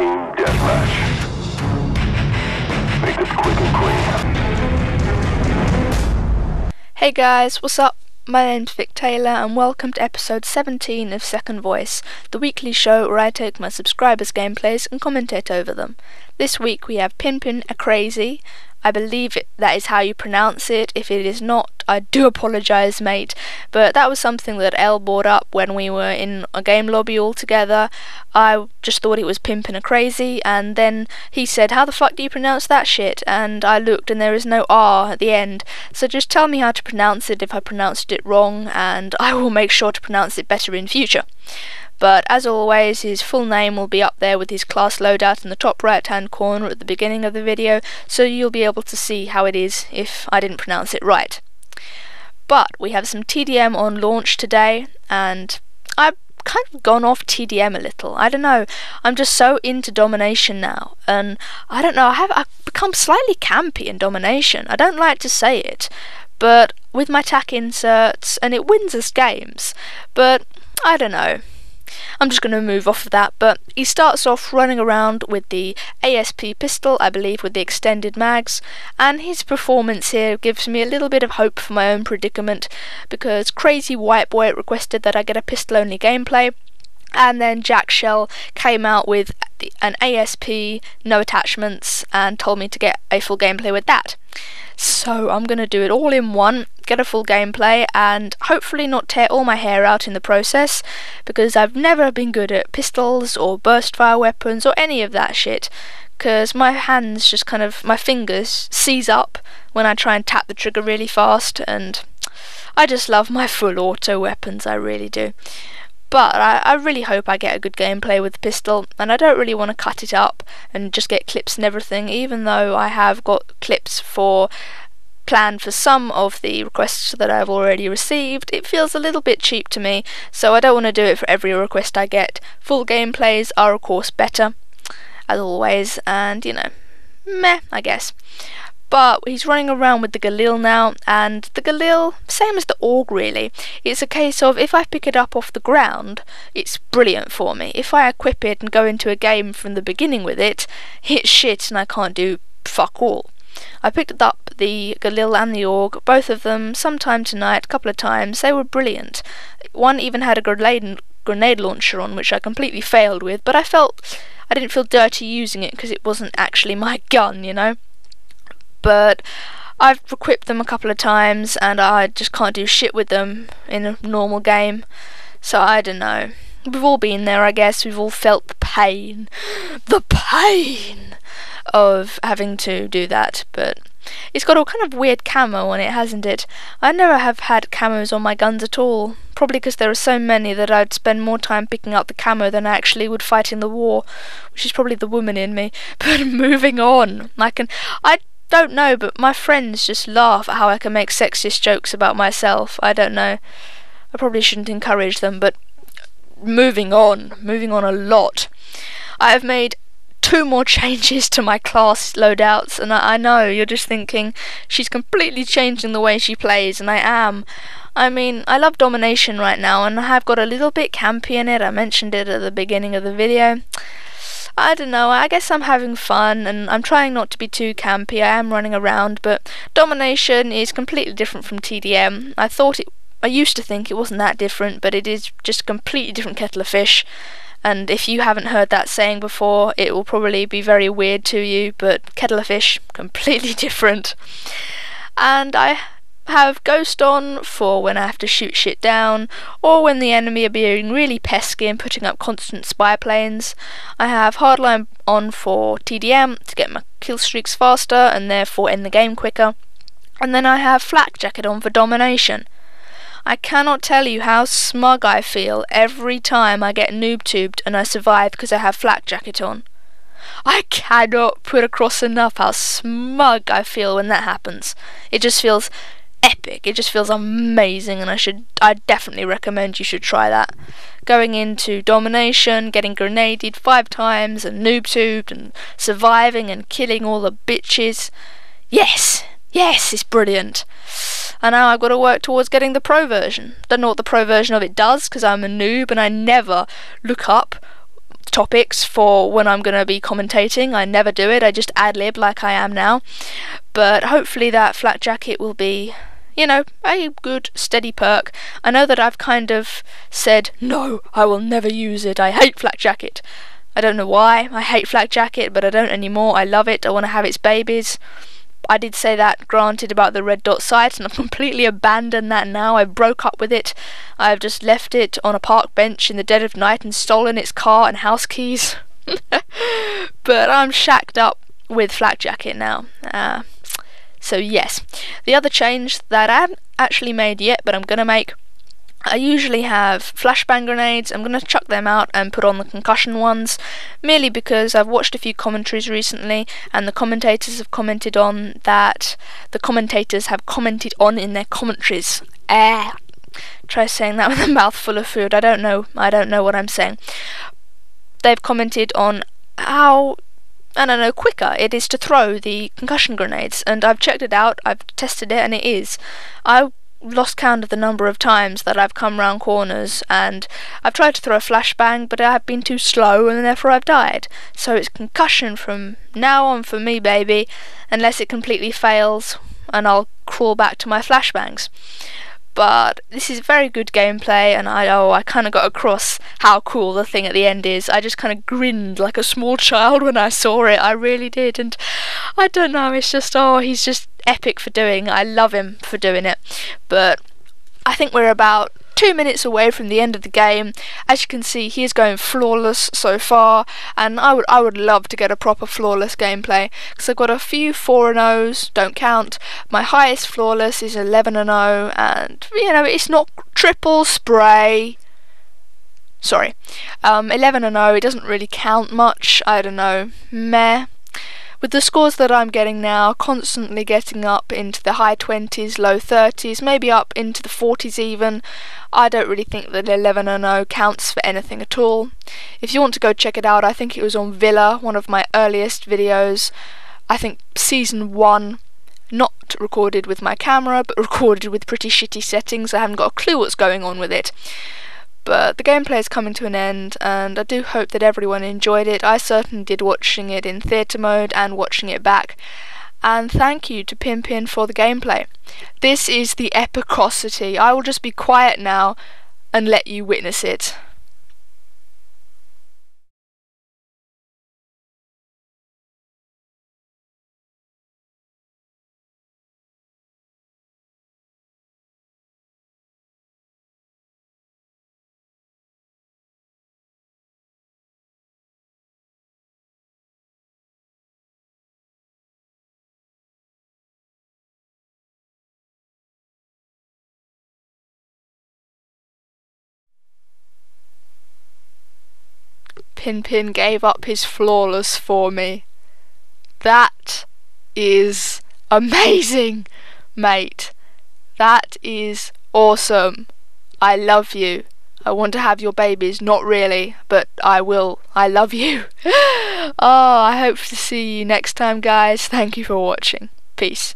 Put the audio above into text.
Team deathmatch. Make this quick and clean. Hey guys, what's up? My name's Vic Taylor and welcome to episode 17 of Second Voice, the weekly show where I take my subscribers' gameplays and commentate over them. This week we have P1mpin a Crazy. I believe that is how you pronounce it. If it is not, I do apologise, mate. But that was something that Elle brought up when we were in a game lobby all together. I just thought it was P1mpin a Crazy, and then he said, "How the fuck do you pronounce that shit?" And I looked and there is no R at the end. So just tell me how to pronounce it if I pronounced it wrong, and I will make sure to pronounce it better in future. But as always, his full name will be up there with his class loadout in the top right hand corner at the beginning of the video, so you'll be able to see how it is if I didn't pronounce it right. But we have some TDM on launch today, and I've kind of gone off TDM a little. I don't know, I'm just so into domination now, and I don't know, I've become slightly campy in domination. I don't like to say it, but with my tack inserts, and it wins us games, but I don't know. I'm just going to move off of that, but he starts off running around with the ASP pistol, I believe with the extended mags, and his performance here gives me a little bit of hope for my own predicament, because Crazy White Boy requested that I get a pistol-only gameplay, and then Jack Shell came out with an ASP, no attachments, and told me to get a full gameplay with that. So I'm going to do it all in one, get a full gameplay, and hopefully not tear all my hair out in the process, because I've never been good at pistols or burst fire weapons or any of that shit, because my hands just kind of, my fingers seize up when I try and tap the trigger really fast, and I just love my full auto weapons, I really do. But I really hope I get a good gameplay with the pistol, and I don't really want to cut it up and just get clips and everything, even though I have got clips planned for some of the requests that I've already received. It feels a little bit cheap to me, so I don't want to do it for every request I get. Full gameplays are of course better, as always, and you know, meh, I guess. But he's running around with the Galil now, and the Galil, same as the AUG really. It's a case of, if I pick it up off the ground, it's brilliant for me. If I equip it and go into a game from the beginning with it, it's shit and I can't do fuck all. I picked up the Galil and the AUG, both of them, sometime tonight, a couple of times. They were brilliant. One even had a grenade launcher on, which I completely failed with, but I didn't feel dirty using it because it wasn't actually my gun, you know. But I've equipped them a couple of times and I just can't do shit with them in a normal game, so I don't know. We've all been there, I guess. We've all felt the pain of having to do that, but it's got all kind of weird camo on it, hasn't it? I never have had camos on my guns at all, probably because there are so many that I'd spend more time picking up the camo than I actually would fighting the war, which is probably the woman in me. But moving on, I don't know, but my friends just laugh at how I can make sexist jokes about myself. I don't know, I probably shouldn't encourage them, but moving on a lot. I have made 2 more changes to my class loadouts, and I know you're just thinking she's completely changing the way she plays, and I am. I mean, I love domination right now, and I have got a little bit campy in it. I mentioned it at the beginning of the video. I don't know, I guess I'm having fun, and I'm trying not to be too campy. I am running around, but domination is completely different from TDM. I used to think it wasn't that different, but it is just a completely different kettle of fish. And if you haven't heard that saying before, it will probably be very weird to you, but kettle of fish, completely different. And I have Ghost on for when I have to shoot shit down, or when the enemy are being really pesky and putting up constant spy planes. I have Hardline on for TDM to get my kill streaks faster and therefore end the game quicker. And then I have Flak Jacket on for domination. I cannot tell you how smug I feel every time I get noob tubed and I survive because I have Flak Jacket on. I cannot put across enough how smug I feel when that happens. It just feels epic, it just feels amazing, and I definitely recommend you should try that. Going into domination, getting grenaded 5 times and noob tubed and surviving and killing all the bitches. Yes, it's brilliant. And now I've got to work towards getting the pro version. Don't know what the pro version of it does because I'm a noob and I never look up topics for when I'm going to be commentating. I never do it, I just ad-lib like I am now. But hopefully that flak jacket will be, you know, a good steady perk. I know that I've kind of said, no, I will never use it, I hate flak jacket. I don't know why I hate flak jacket, but I don't anymore. I love it, I want to have its babies. I did say that, granted, about the red dot sights, and I've completely abandoned that now. I broke up with it. I've just left it on a park bench in the dead of night and stolen its car and house keys. But I'm shacked up with flak jacket now. So yes, the other change that I haven't actually made yet, but I'm gonna make, I usually have flashbang grenades. I'm going to chuck them out and put on the concussion ones, merely because I've watched a few commentaries recently and the commentators have commented on that. The commentators have commented on in their commentaries. Try saying that with a mouthful of food. I don't know what I'm saying. They've commented on how, I don't know, quicker it is to throw the concussion grenades, and I've checked it out, I've tested it, and it is. I lost count of the number of times that I've come round corners and I've tried to throw a flashbang, but I've been too slow and therefore I've died. So it's concussion from now on for me, baby, unless it completely fails and I'll crawl back to my flashbangs. But this is very good gameplay, and I kind of got across how cool the thing at the end is. I just kind of grinned like a small child when I saw it, I really did, and I don't know, it's just, he's just epic for doing it. I love him for doing it. But I think we're about 2 minutes away from the end of the game. As you can see, he is going flawless so far, and I would love to get a proper flawless gameplay, because I've got a few 4-0s, don't count. My highest flawless is 11-0, and you know, it's not triple spray. Sorry, 11-0, it doesn't really count much. I don't know, meh. With the scores that I'm getting now, constantly getting up into the high 20s, low 30s, maybe up into the 40s even, I don't really think that 11-0 counts for anything at all. If you want to go check it out, I think it was on Villa, one of my earliest videos. I think season 1, not recorded with my camera, but recorded with pretty shitty settings. I haven't got a clue what's going on with it. But the gameplay is coming to an end, and I do hope that everyone enjoyed it. I certainly did, watching it in theatre mode and watching it back. And thank you to P1mpin for the gameplay. This is the epicosity. I will just be quiet now and let you witness it. P1mpin gave up his flawless for me. That is amazing, mate. That is awesome. I love you. I want to have your babies, not really, but I will. I love you. I hope to see you next time, guys. Thank you for watching. Peace.